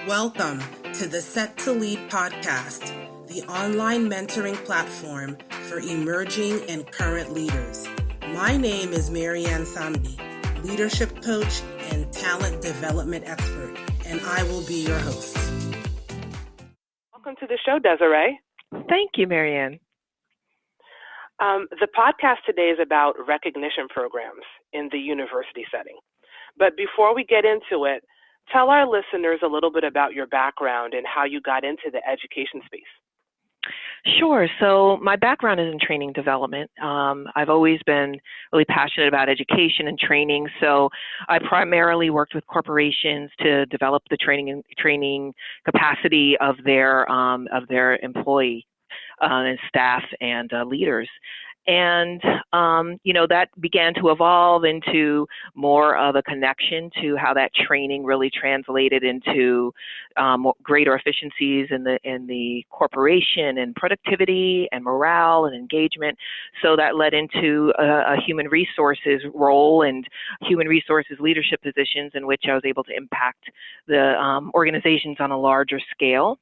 Welcome to the Set to Lead podcast, the online mentoring platform for emerging and current leaders. My name is Marianne Samdi, leadership coach and talent development expert, and I will be your host. Welcome to the show, Desyra. Thank you, Marianne. The podcast today is about recognition programs in the university setting. But before we get into it, tell our listeners a little bit about your background and how you got into the education space. Sure. So my background is in training development. I've always been really passionate about education and training. So I primarily worked with corporations to develop the training capacity of their employee and staff and leaders. And, that began to evolve into more of a connection to how that training really translated into greater efficiencies in the corporation and productivity and morale and engagement. So that led into a human resources role and human resources leadership positions in which I was able to impact the organizations on a larger scale.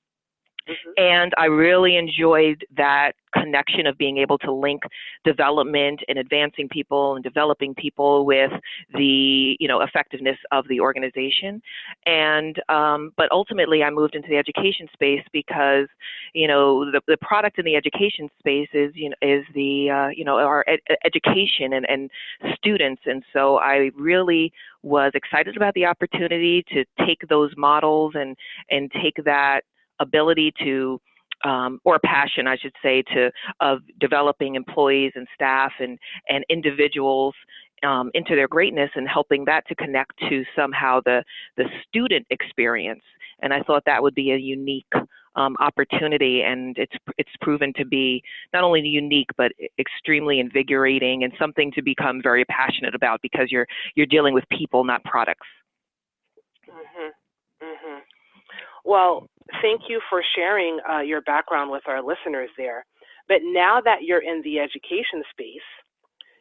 And I really enjoyed that connection of being able to link development and advancing people and developing people with the, effectiveness of the organization. And, but ultimately I moved into the education space because, the product in the education space is our education and students. And so I really was excited about the opportunity to take those models and take that ability to, or passion, I should say, of developing employees and staff and individuals into their greatness and helping that to connect to somehow the student experience. And I thought that would be a unique opportunity, and it's proven to be not only unique but extremely invigorating and something to become very passionate about because you're dealing with people, not products. Well, thank you for sharing your background with our listeners there. But now that you're in the education space,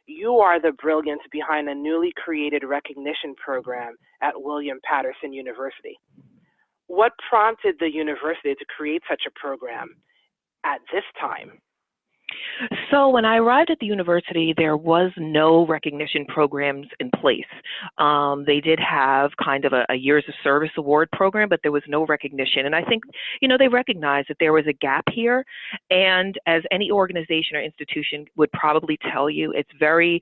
you are the brilliance behind a newly created recognition program at William Patterson University. What prompted the university to create such a program at this time? So when I arrived at the university, there was no recognition programs in place. They did have kind of a years of service award program, but there was no recognition. And I think, they recognized that there was a gap here. And as any organization or institution would probably tell you, it's very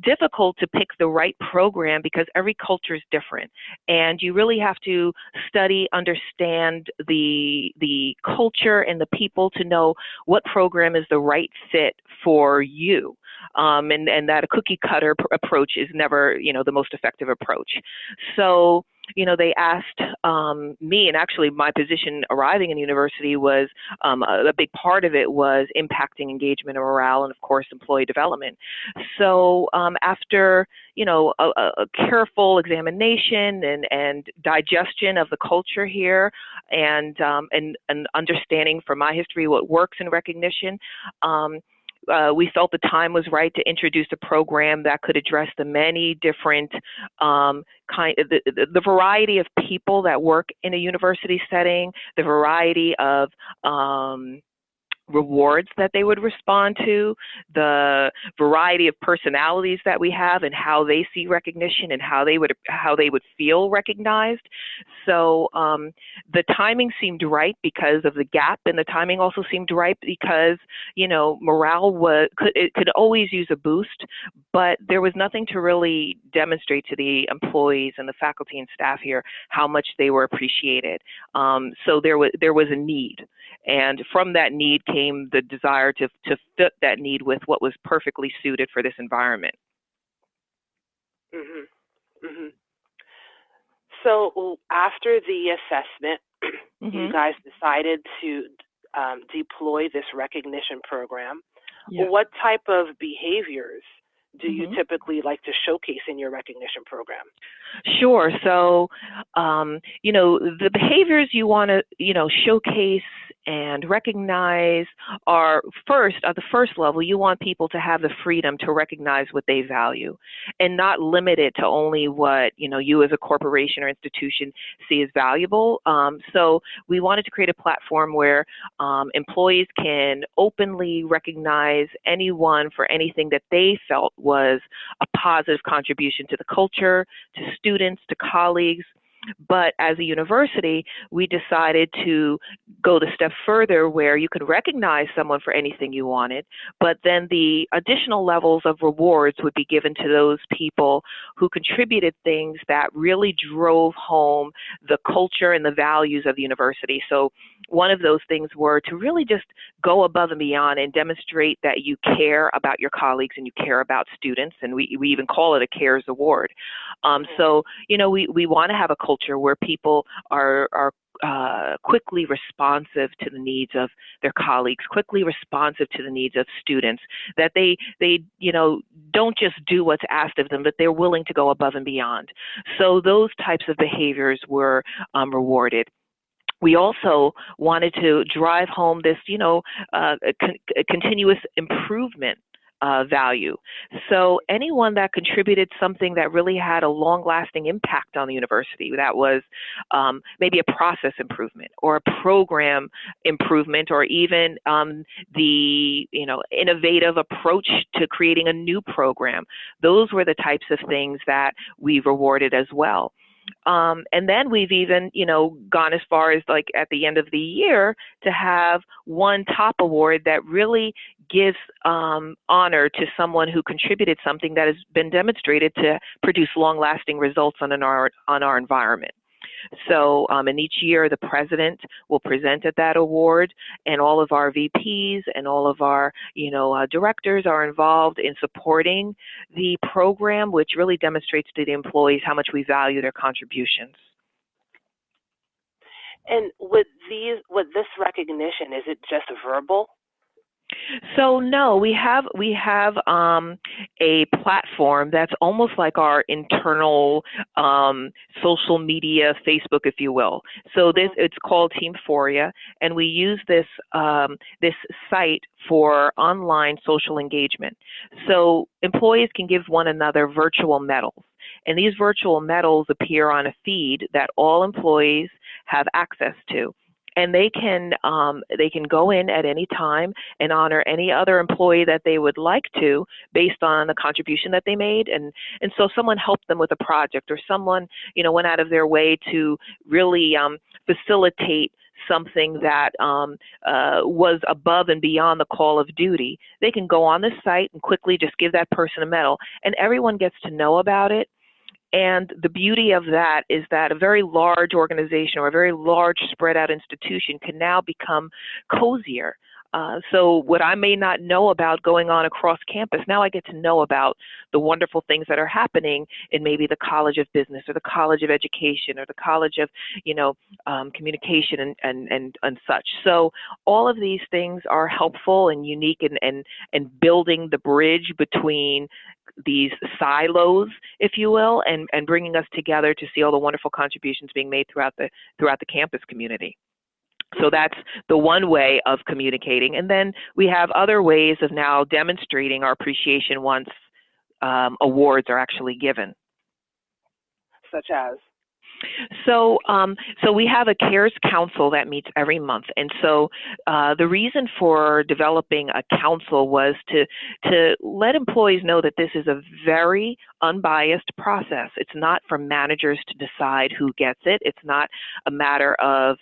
difficult to pick the right program because every culture is different. And you really have to study, understand the culture and the people to know what program is the right fit for you. And that a cookie cutter approach is never, the most effective approach. So, they asked me, and actually my position arriving in university was a big part of it was impacting engagement and morale and, of course, employee development. So after, a careful examination and digestion of the culture here and understanding from my history what works in recognition, we felt the time was right to introduce a program that could address the many different the variety of people that work in a university setting, the variety of rewards that they would respond to, the variety of personalities that we have and how they see recognition and how they would feel recognized. So the timing seemed right because of the gap, and the timing also seemed right because morale could always use a boost, but there was nothing to really demonstrate to the employees and the faculty and staff here how much they were appreciated. So there was a need. And from that need came the desire to fit that need with what was perfectly suited for this environment. So after the assessment, you guys decided to deploy this recognition program. Yeah. What type of behaviors do you typically like to showcase in your recognition program? Sure. So, the behaviors you want to, showcase and recognize are first, at the first level, you want people to have the freedom to recognize what they value and not limit it to only what, you as a corporation or institution see as valuable. So we wanted to create a platform where employees can openly recognize anyone for anything that they felt was a positive contribution to the culture, to students, to colleagues. But as a university, we decided to go the step further where you could recognize someone for anything you wanted, but then the additional levels of rewards would be given to those people who contributed things that really drove home the culture and the values of the university. So one of those things were to really just go above and beyond and demonstrate that you care about your colleagues and you care about students, and we even call it a CARES Award. So, we want to have a culture where people are quickly responsive to the needs of their colleagues, quickly responsive to the needs of students, that they don't just do what's asked of them, but they're willing to go above and beyond. So those types of behaviors were rewarded. We also wanted to drive home this, continuous improvement value. So anyone that contributed something that really had a long-lasting impact on the university, that was maybe a process improvement or a program improvement, or even the innovative approach to creating a new program, those were the types of things that we rewarded as well. And then we've even, gone as far as like at the end of the year to have one top award that really gives honor to someone who contributed something that has been demonstrated to produce long-lasting results on our environment. So and each year the president will present at that award, and all of our VPs and all of our directors are involved in supporting the program, which really demonstrates to the employees how much we value their contributions. And with this recognition, is it just verbal? So no, we have a platform that's almost like our internal social media Facebook, if you will. So it's called Teamphoria, and we use this site for online social engagement. So employees can give one another virtual medals, and these virtual medals appear on a feed that all employees have access to. And they can go in at any time and honor any other employee that they would like to, based on the contribution that they made. And so someone helped them with a project, or someone went out of their way to really facilitate something that was above and beyond the call of duty. They can go on this site and quickly just give that person a medal, and everyone gets to know about it. And the beauty of that is that a very large organization or a very large spread out institution can now become cozier. So what I may not know about going on across campus, now I get to know about the wonderful things that are happening in maybe the College of Business or the College of Education or the College of, Communication and such. So all of these things are helpful and unique and building the bridge between these silos, if you will, and bringing us together to see all the wonderful contributions being made throughout the campus community. So that's the one way of communicating. And then we have other ways of now demonstrating our appreciation once awards are actually given. Such as? So we have a CARES Council that meets every month, and so the reason for developing a council was to let employees know that this is a very unbiased process. It's not for managers to decide who gets it. It's not a matter of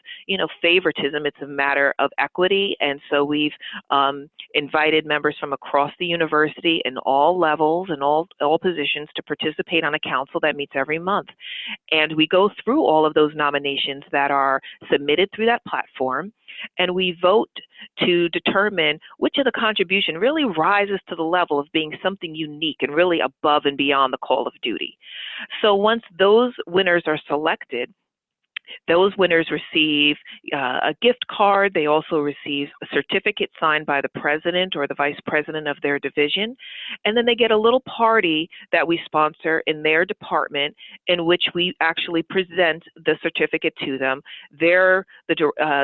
favoritism. It's a matter of equity, and so we've invited members from across the university in all levels and all positions to participate on a council that meets every month, and we go through all of those nominations that are submitted through that platform, and we vote to determine which of the contribution really rises to the level of being something unique and really above and beyond the call of duty. So once those winners are selected, Those winners receive a gift card. They also receive a certificate signed by the president or the vice president of their division. And then they get a little party that we sponsor in their department, in which we actually present the certificate to them. The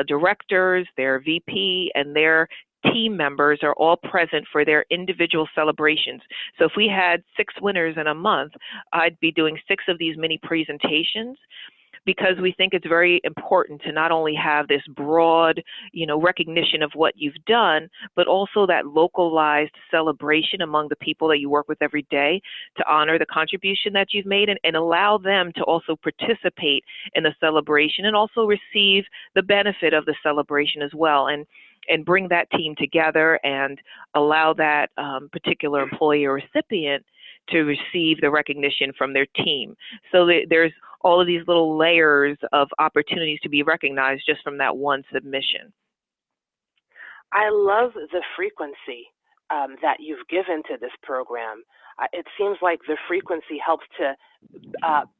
directors, their VP, and their team members are all present for their individual celebrations. So if we had 6 winners in a month, I'd be doing 6 of these mini presentations, because we think it's very important to not only have this broad, recognition of what you've done, but also that localized celebration among the people that you work with every day to honor the contribution that you've made, and allow them to also participate in the celebration and also receive the benefit of the celebration as well. And bring that team together and allow that particular employee or recipient to receive the recognition from their team. So there's all of these little layers of opportunities to be recognized just from that one submission. I love the frequency that you've given to this program. It seems like the frequency helps to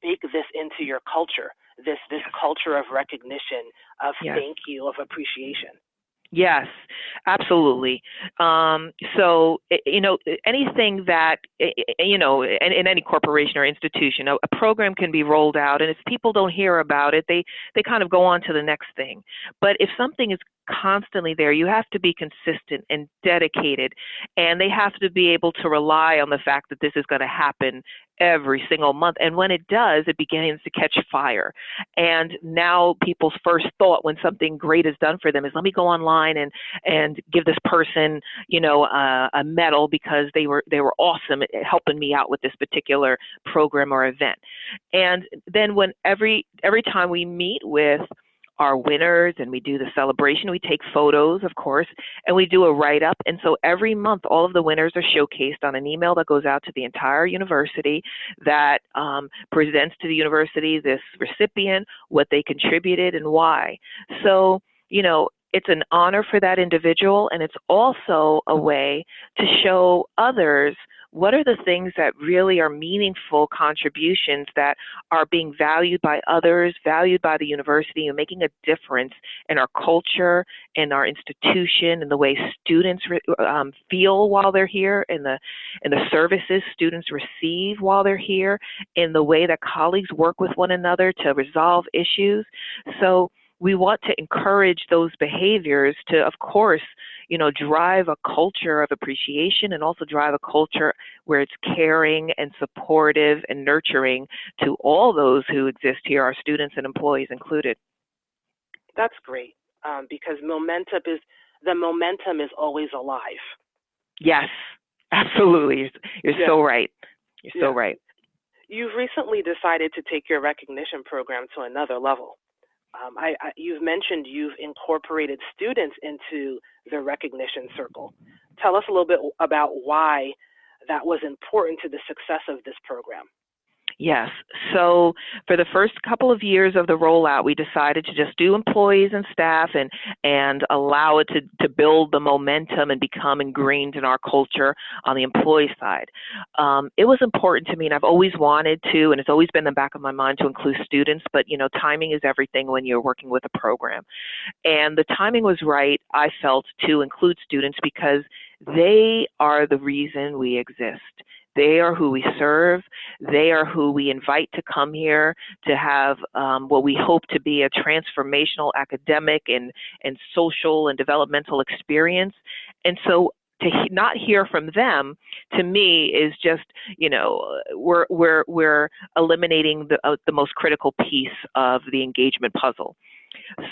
bake this into your culture, this culture of recognition, of thank you, of appreciation. Yes, absolutely. So, anything that, in any corporation or institution, a program can be rolled out, and if people don't hear about it, they kind of go on to the next thing. But if something is constantly there, you have to be consistent and dedicated, and they have to be able to rely on the fact that this is going to happen every single month. And when it does, it begins to catch fire. And now people's first thought when something great is done for them is, let me go online and give this person, a medal because they were awesome at helping me out with this particular program or event. And then when every time we meet with our winners and we do the celebration, we take photos, of course, and we do a write-up. And so every month, all of the winners are showcased on an email that goes out to the entire university that presents to the university this recipient, what they contributed and why. So, it's an honor for that individual, and it's also a way to show others what are the things that really are meaningful contributions that are being valued by others, valued by the university, and making a difference in our culture, in our institution, in the way students feel while they're here, in the services students receive while they're here, in the way that colleagues work with one another to resolve issues. So we want to encourage those behaviors to, of course, drive a culture of appreciation, and also drive a culture where it's caring and supportive and nurturing to all those who exist here, our students and employees included. That's great, because the momentum is always alive. Yes, absolutely. You're so right. You're so right. You've recently decided to take your recognition program to another level. You've mentioned you've incorporated students into the recognition circle. Tell us a little bit about why that was important to the success of this program. Yes. So for the first couple of years of the rollout, we decided to just do employees and staff and allow it to build the momentum and become ingrained in our culture on the employee side. It was important to me, and I've always wanted to, and it's always been in the back of my mind to include students, but timing is everything when you're working with a program. And the timing was right, I felt, to include students because they are the reason we exist. They are who we serve. They are who we invite to come here to have what we hope to be a transformational academic and social and developmental experience. And so to not hear from them, to me, is just, we're eliminating the most critical piece of the engagement puzzle.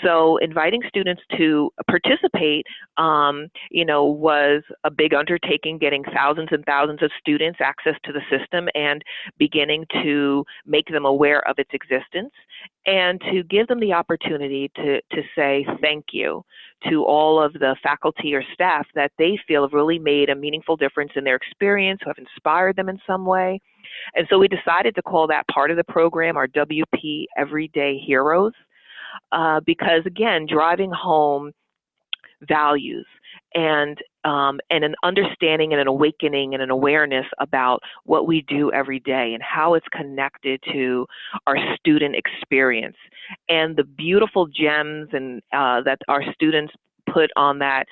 So inviting students to participate, was a big undertaking, getting thousands and thousands of students access to the system and beginning to make them aware of its existence, and to give them the opportunity to say thank you to all of the faculty or staff that they feel have really made a meaningful difference in their experience, who have inspired them in some way. And so we decided to call that part of the program our WP Everyday Heroes. Because again, driving home values and an understanding and an awakening and an awareness about what we do every day and how it's connected to our student experience, and the beautiful gems and that our students put on that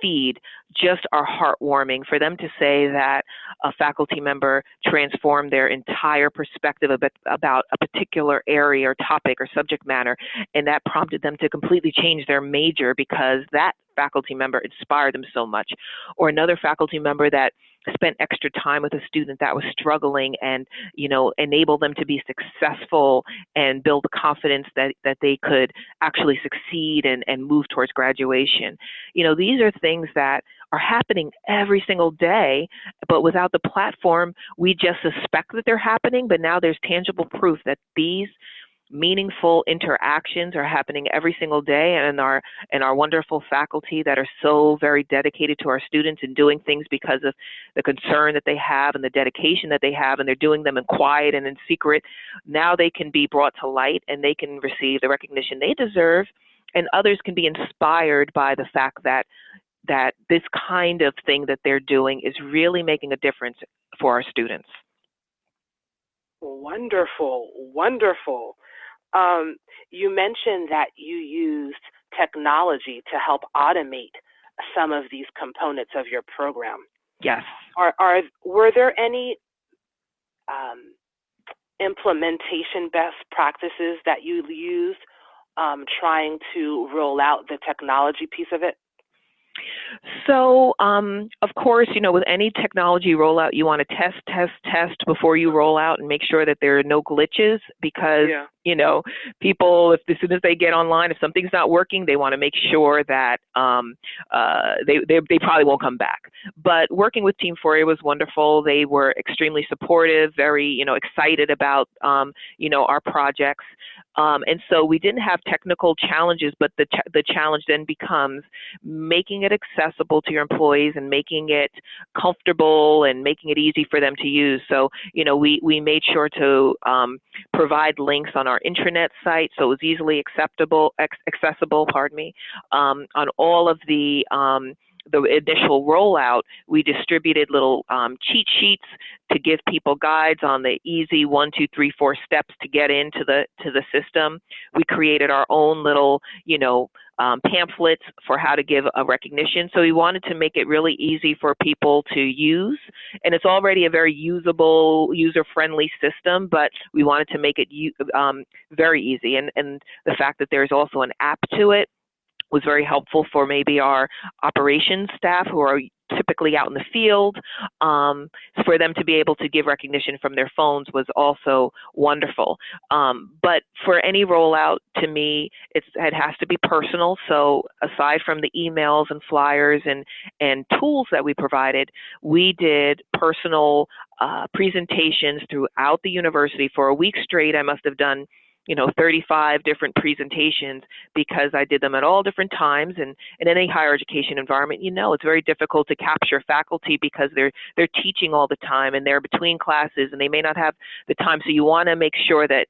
feed just are heartwarming. For them to say that a faculty member transformed their entire perspective about a particular area or topic or subject matter, and that prompted them to completely change their major because that faculty member inspired them so much, or another faculty member that spent extra time with a student that was struggling and, enable them to be successful and build the confidence that they could actually succeed and move towards graduation. These are things that are happening every single day, but without the platform, we just suspect that they're happening, but now there's tangible proof that these meaningful interactions are happening every single day, and our wonderful faculty that are so very dedicated to our students and doing things because of the concern that they have and the dedication that they have, and they're doing them in quiet and in secret. Now they can be brought to light and they can receive the recognition they deserve, and others can be inspired by the fact that this kind of thing that they're doing is really making a difference for our students. Wonderful, wonderful. You mentioned that you used technology to help automate some of these components of your program. Yes. Were there any implementation best practices that you used trying to roll out the technology piece of it? So, of course, with any technology rollout, you want to test before you roll out and make sure that there are no glitches, because, people, as soon as they get online, if something's not working, they want to make sure that they probably won't come back. But working with Team 4A was wonderful. They were extremely supportive, very, excited about, our projects. And so we didn't have technical challenges, but the challenge then becomes making it accessible to your employees and making it comfortable and making it easy for them to use. So, we made sure to provide links on our intranet site so it was easily accessible, on all of the initial rollout. We distributed little cheat sheets to give people guides on the easy 1, 2, 3, 4 steps to get into the system. We created our own little, pamphlets for how to give a recognition. So we wanted to make it really easy for people to use. And it's already a very usable, user-friendly system, but we wanted to make it very easy. And the fact that there's also an app to it was very helpful for maybe our operations staff who are typically out in the field. For them to be able to give recognition from their phones was also wonderful. But for any rollout, to me, it has to be personal. So aside from the emails and flyers and tools that we provided, we did personal presentations throughout the university. For a week straight, I must have done 35 different presentations, because I did them at all different times. And in any higher education environment, it's very difficult to capture faculty because they're teaching all the time and they're between classes and they may not have the time. So you want to make sure that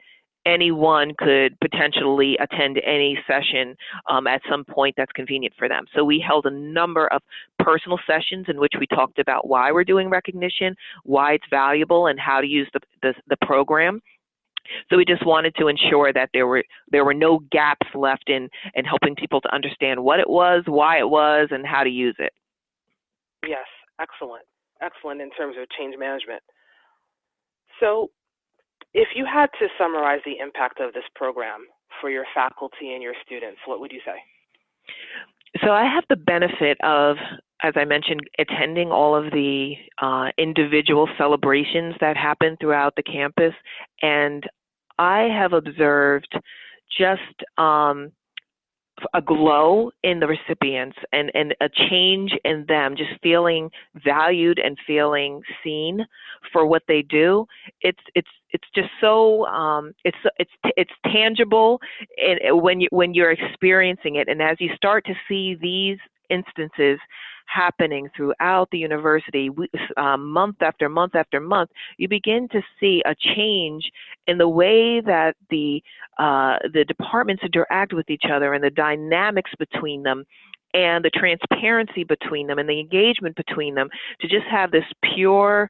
anyone could potentially attend any session at some point that's convenient for them. So we held a number of personal sessions in which we talked about why we're doing recognition, why it's valuable, and how to use the program. So we just wanted to ensure that there were no gaps left in helping people to understand what it was, why it was, and how to use it. Yes, excellent. Excellent in terms of change management. So if you had to summarize the impact of this program for your faculty and your students, what would you say? So I have the benefit of, as I mentioned, attending all of the individual celebrations that happen throughout the campus, and I have observed just a glow in the recipients and a change in them, just feeling valued and feeling seen for what they do. It's just so it's tangible when you're experiencing it, and as you start to see these instances happening throughout the university, month after month after month, you begin to see a change in the way that the departments interact with each other and the dynamics between them and the transparency between them and the engagement between them, to just have this pure,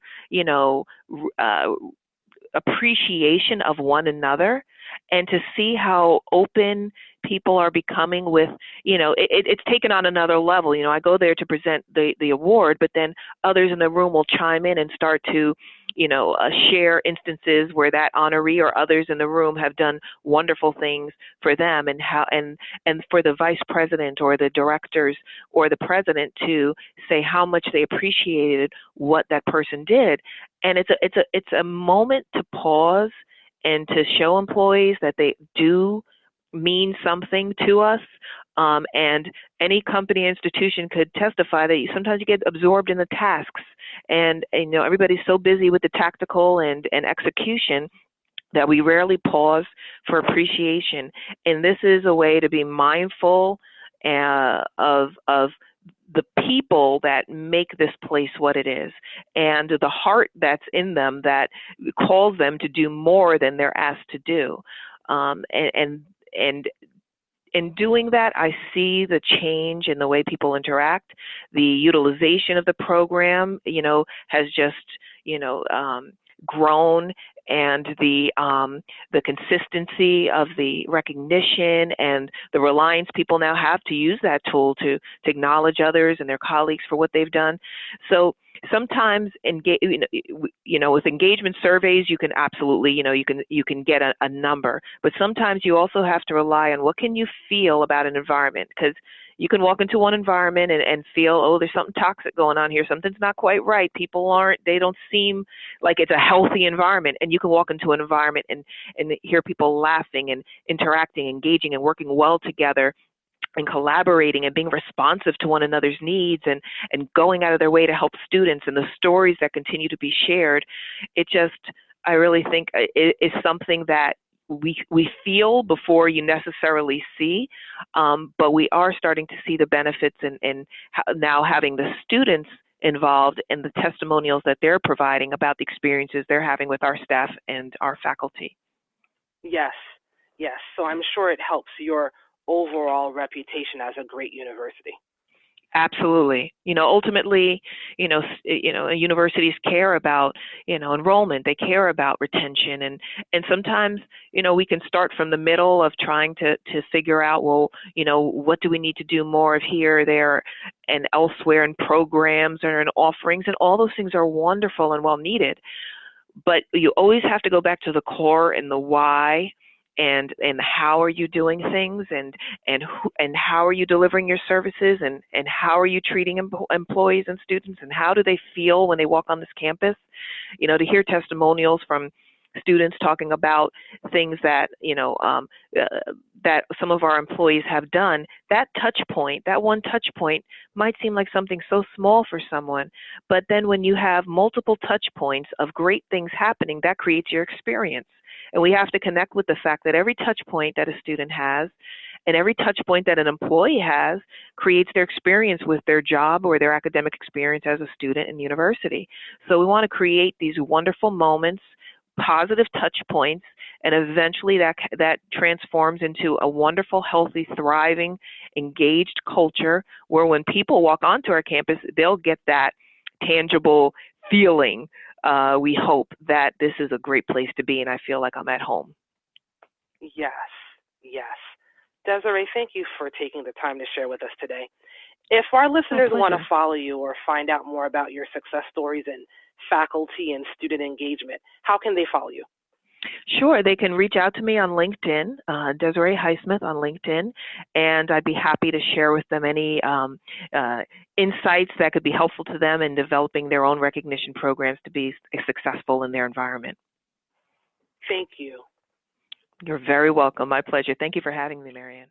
appreciation of one another, and to see how open people are becoming with, it's taken on another level. I go there to present the award, but then others in the room will chime in and start to, share instances where that honoree or others in the room have done wonderful things for them, and how, and for the vice president or the directors or the president to say how much they appreciated what that person did. And it's a moment to pause and to show employees that they do mean something to us. And any company institution could testify that sometimes you get absorbed in the tasks, and everybody's so busy with the tactical and execution that we rarely pause for appreciation. And this is a way to be mindful of the people that make this place what it is, and the heart that's in them that calls them to do more than they're asked to do. And in doing that, I see the change in the way people interact. The utilization of the program, has just, grown, and the consistency of the recognition and the reliance people now have to use that tool to acknowledge others and their colleagues for what they've done. So sometimes, with engagement surveys, you can absolutely, you can get a number, but sometimes you also have to rely on what can you feel about an environment, because you can walk into one environment and feel, oh, there's something toxic going on here. Something's not quite right. They don't seem like it's a healthy environment. And you can walk into an environment and hear people laughing and interacting, engaging, and working well together, and collaborating and being responsive to one another's needs, and going out of their way to help students, and the stories that continue to be shared. I really think it is something that we feel before you necessarily see, but we are starting to see the benefits in now having the students involved in the testimonials that they're providing about the experiences they're having with our staff and our faculty. Yes. So I'm sure it helps your overall reputation as a great university. Absolutely. Ultimately, universities care about, enrollment. They care about retention. And sometimes, we can start from the middle of trying to figure out, well, what do we need to do more of here, there, and elsewhere in programs or in offerings. And all those things are wonderful and well needed. But you always have to go back to the core and the why. And how are you doing things, and how are you delivering your services, and how are you treating employees and students, and how do they feel when they walk on this campus? To hear testimonials from students talking about things that that some of our employees have done, that one touch point might seem like something so small for someone, but then when you have multiple touch points of great things happening, that creates your experience. And we have to connect with the fact that every touch point that a student has and every touch point that an employee has creates their experience with their job or their academic experience as a student in university. So we want to create these wonderful moments, positive touch points, and eventually that transforms into a wonderful, healthy, thriving, engaged culture where when people walk onto our campus, they'll get that tangible feeling. We hope that this is a great place to be, and I feel like I'm at home. Yes. Desiree, thank you for taking the time to share with us today. If our listeners want to follow you or find out more about your success stories in faculty and student engagement, how can they follow you? Sure, they can reach out to me on LinkedIn, Desiree Highsmith on LinkedIn, and I'd be happy to share with them any insights that could be helpful to them in developing their own recognition programs to be successful in their environment. Thank you. You're very welcome. My pleasure. Thank you for having me, Marianne.